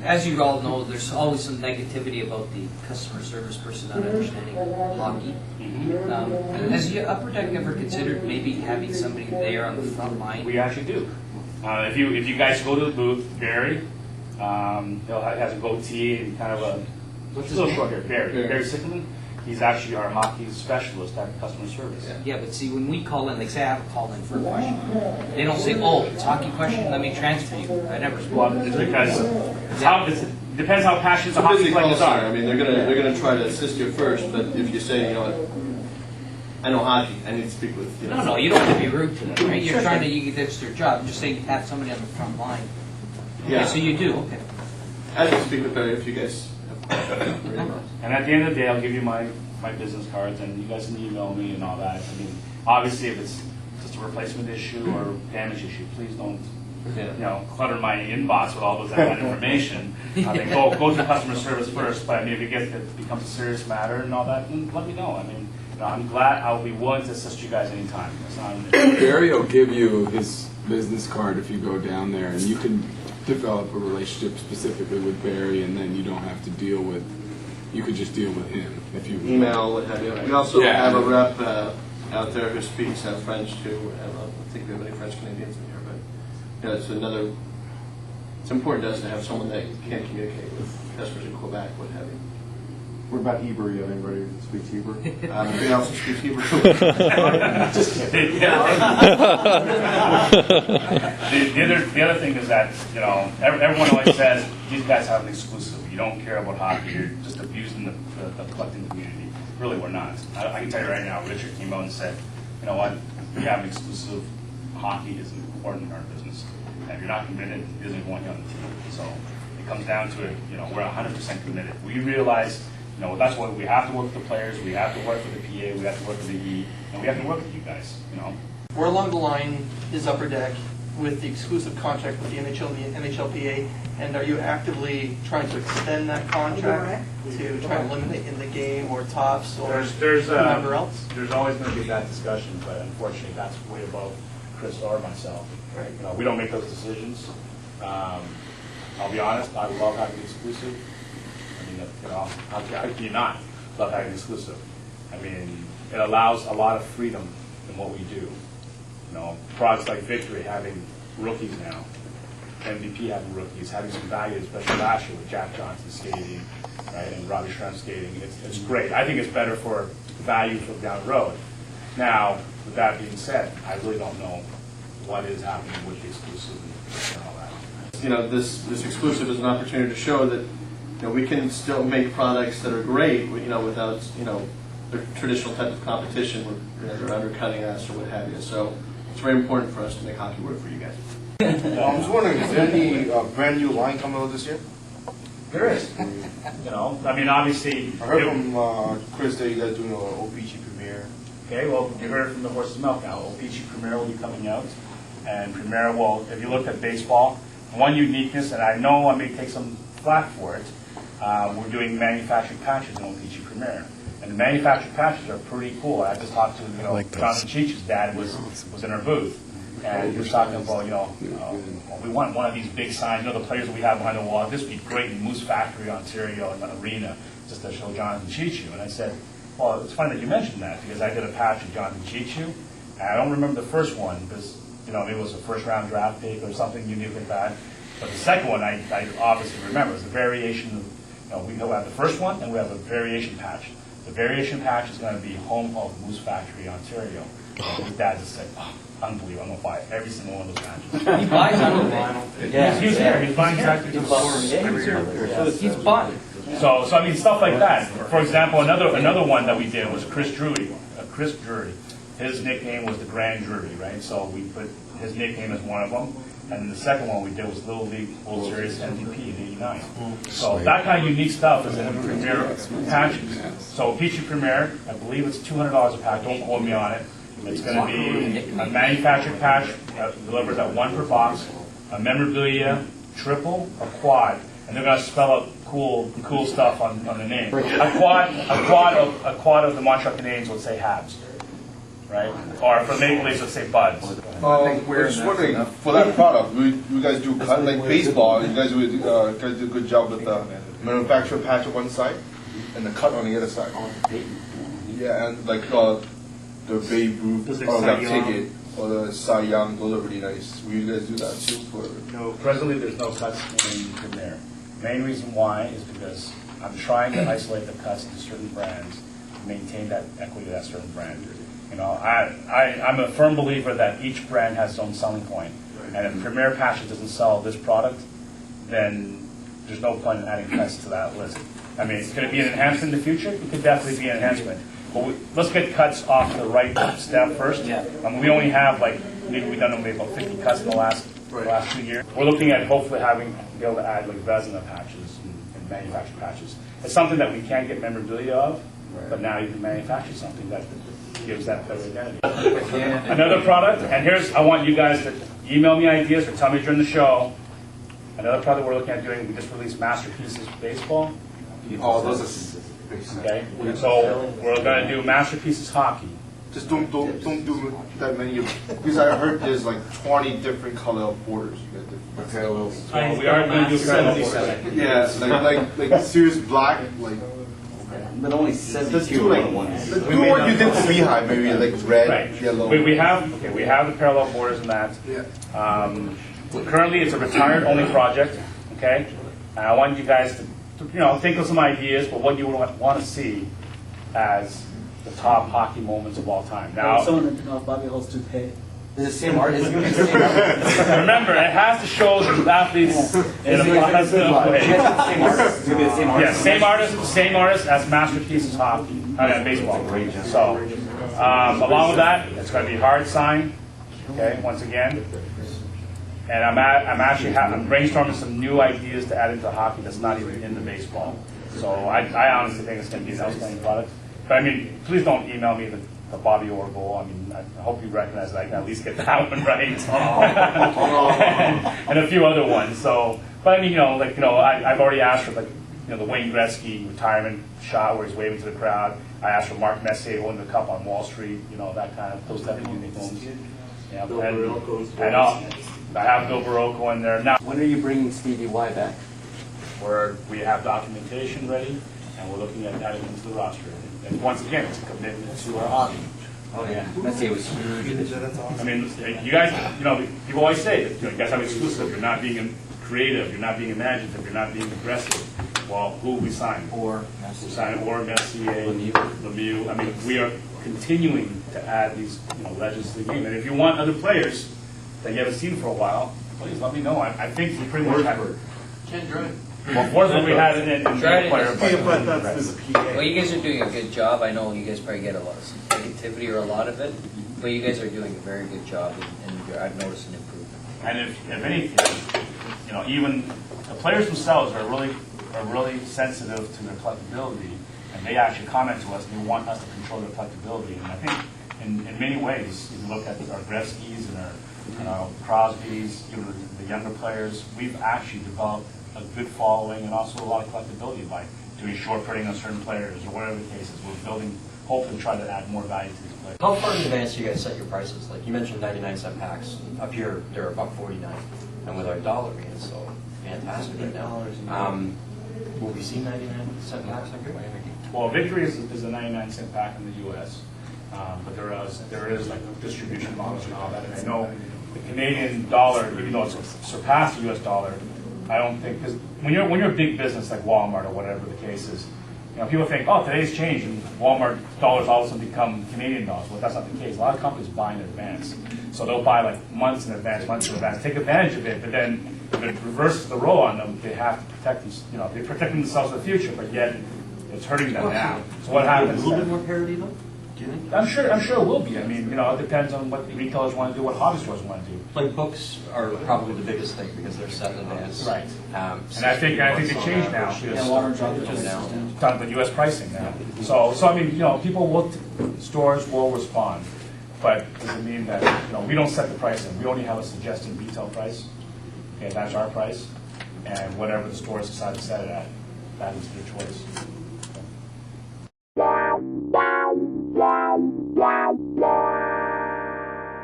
as you all know, there's always some negativity about the customer service person not understanding hockey. Has your Upper Deck ever considered maybe having somebody there on the front line? We actually do. If you guys go to the booth, Barry, he has a goatee and kind of a what's his name? Barry Sickelman. He's actually our hockey specialist at customer service. Yeah, but see, when we call in, like say I have a call in for a question, they don't say, "Oh, it's a hockey question. Let me transfer you." I never. Well, it's because it depends how passionate the hockey players are. I mean, they're gonna try to assist you first, but if you say, you know what, I know hockey, I need to speak with. You know, No, you don't have to be rude to them, right? You're trying to that's their job. Just say you have somebody on the front line. Yeah. Okay, so you do. Okay. I can speak with Barry if you guys have questions. And at the end of the day, I'll give you my business cards, and you guys can email me and all that. I mean, obviously, if it's just a replacement issue or damage issue, please don't, clutter my inbox with all that information. I mean, go to customer service first. But I mean, if it becomes a serious matter and all that, then let me know. I mean, I'm glad. I'll be willing to assist you guys anytime. It's not an issue. Barry will give you his business card if you go down there, and you can develop a relationship specifically with Barry, and then you don't have to deal with. You could just deal with him if you Email, what have you. We also have a rep out there who speaks French too. I don't think we have any French Canadians in here, but it's another. It's important to us to have someone that can communicate with customers in Quebec, what have you. What about Hebrew? You have anybody who speaks Hebrew? Anybody else who speaks Hebrew? Just kidding. The other thing is that everyone always says these guys have an exclusive. You don't care about hockey. You're just abusing the collecting community. Really, we're not. I can tell you right now. Richard came out and said, "You know what? We have an exclusive. Hockey is important in our business. And if you're not committed, it isn't going on the team." So it comes down to it. We're 100% committed. We realize. That's why we have to work with the players, we have to work with the PA, we have to work with the E, and we have to work with you guys, Where along the line is Upper Deck with the exclusive contract with the NHL and the NHLPA, and are you actively trying to extend that contract to try to eliminate in the game or tops or whoever else? There's always going to be that discussion, but unfortunately that's way above Chris or myself. Right. We don't make those decisions. I'll be honest, I love having exclusive. How can you not love having exclusive? I mean, it allows a lot of freedom in what we do. Products like Victory having rookies now, MVP having rookies, having some value, especially last year with Jack Johnson skating, right, and Robbie Schrem skating. It's great. I think it's better for value for down the road. Now, with that being said, I really don't know what is happening with the exclusive and all that. This exclusive is an opportunity to show that. We can still make products that are great, without, the traditional type of competition where they're undercutting us or what have you. So it's very important for us to make hockey work for you guys. I was wondering, is there any brand new line coming out this year? There is. I mean, obviously. I heard from Chris that you guys doing an OPG premiere. Okay, well, you heard it from the horse's mouth now. OPG Premier will be coming out. And Premier, well, if you look at baseball, one uniqueness, and I know I may take some flack for it, we're doing manufactured patches in OPG Premier. And the manufactured patches are pretty cool. I just talked to, Jonathan Cheech's dad was in our booth. And he was talking about, we want one of these big signs, the players that we have behind the wall. This would be great in Moose Factory, Ontario, and the arena, just to show Jonathan Cheechoo. And I said, well, it's funny that you mentioned that, because I did a patch of Jonathan Cheechoo, and I don't remember the first one, because, maybe it was a first-round draft pick or something unique like that. But the second one, I obviously remember. It's a variation of, we have the first one, and we have a variation patch. The variation patch is going to be home of Moose Factory, Ontario. His dad just said, unbelievable, I'm going to buy every single one of those patches. He buys on it. Yeah. He's here. He's buying exactly. He's bought it. So I mean, stuff like that. For example, another one that we did was Chris Drury. Chris Drury. His nickname was the Grand Drury, right? So we put his nickname as one of them. And then the second one we did was Little League World Series MVP in '89. So that kind of unique stuff is in the Premier patches. So Peachy Premier, I believe it's $200 a pack. Don't quote me on it. It's going to be a manufactured patch that delivers at one per box, a memorabilia, triple, a quad, and they're going to spell out cool stuff on the name. A quad of the Montreal Canadiens would say Habs. right? Or for Maple Leafs, let's say Buds. I was just wondering, for that product, you guys do cut like baseball, you guys do a good job with the manufacturer patch on one side and the cut on the other side. Yeah, and like the Babe Ruth or that ticket or the Cy Young, those are really nice. Will you guys do that too? No, presently there's no cuts in there. Main reason why is because I'm trying to isolate the cuts to certain brands to maintain that equity of that certain brand. You know, I'm a firm believer that each brand has its own selling point. And if Premier Patches doesn't sell this product, then there's no point in adding cuts to that list. I mean, it's going to be an enhancement in the future. It could definitely be an enhancement. But let's get cuts off the right step first. Yeah. We only have maybe we've done maybe about 50 cuts in the last 2 years. We're looking at hopefully be able to add like resin patches and manufactured patches. It's something that we can't get memorabilia of, but now you can manufacture something that gives that better identity. Another product, and I want you guys to email me ideas or tell me during the show. Another product we're looking at doing, we just released Masterpieces Baseball. Oh, those are Okay, so we're going to do Masterpieces Hockey. just don't do that many because I heard there's like 20 different color borders. You got different Parallels. Well, we are going to do parallel borders. yeah, like serious black, like. But only Let's 72 do like ones. let's do what you did for Beehive, maybe like red, Right. yellow. We have the parallel borders in that. Yeah. Currently, it's a retired-only project. Okay, and I want you guys to think of some ideas for what you want to see as the top hockey moments of all time. Now, Someone that knows Bobby Hall's toupee. Is it the same artist? Is it gonna be the same artist? remember, it has to show the athletes in a positive way. Same artist. It's gonna be the same artist. Yeah, same artist as Masterpieces Hockey, baseball. So, along with that, it's going to be hard sign. Okay, once again, and I'm brainstorming some new ideas to add into hockey that's not even in the baseball. So I honestly think it's going to be an outstanding product. But I mean, please don't email me the Bobby Orr goal. I mean, I hope you recognize that I can at least get that one right, and a few other ones. So, but I mean, I've already asked for the Wayne Gretzky retirement shot where he's waving to the crowd. I asked for Mark Messier holding the cup on Wall Street. That kind of those type of unique ones. Yeah, and I have Bill Barocco in there now. When are you bringing Stevie Y back? Where we have documentation ready, and we're looking at adding into the roster. And once again, it's a commitment to our hobby. Oh yeah, Messier was huge. I mean, you guys, people always say that you guys have exclusive. You're not being creative. You're not being imaginative. You're not being aggressive. Well, who we sign? We sign Messier, Lemieux. I mean, we are continuing to add these legends to the game. And if you want other players that you haven't seen for a while, please let me know. I think we pretty much have. Ken Dry. Well, more than we had in Try player. Well, you guys are doing a good job. I know you guys probably get a lot of negativity or a lot of it, but you guys are doing a very good job, and I've noticed an improvement. And if anything, even the players themselves are really sensitive to their collectability, and they actually comment to us. They want us to control their collectability, and I think in many ways, if you look at our Gretzky's and our Crosby's, the younger players, we've actually developed a good following and also a lot of collectability by doing short printing on certain players or whatever the case is. We're building, hopefully try to add more value to these players. How far in advance do you guys set your prices? Like you mentioned 99-cent packs. Up here, they're $1.49. And with our dollar being so fantastic right now, will we see 99-cent packs up here? Well, Victory is a 99-cent pack in the U.S., but there is like distribution models and all that. And I know the Canadian dollar, even though it's surpassed the U.S. dollar, I don't think, because when you're a big business like Walmart or whatever the case is, people think, oh, today's changed and Walmart dollars all of a sudden become Canadian dollars. Well, that's not the case. A lot of companies buy in advance. So they'll buy like months in advance, take advantage of it, but then if it reverses the role on them, they have to protect them, they're protecting themselves for the future, but yet it's hurting them now. So what happens? A little bit more parity though? Do you think? I'm sure it will be. I mean, it depends on what retailers want to do, what hobby stores want to do. Like books are probably the biggest thing because they're set in advance. Right. And I think they change now. And water droplets Just now. Talking about U.S. pricing now. So I mean, people will, stores will respond, but it doesn't mean that, we don't set the pricing. We only have a suggested retail price. Okay, that's our price, and whatever the stores decide to set it at, that is their choice.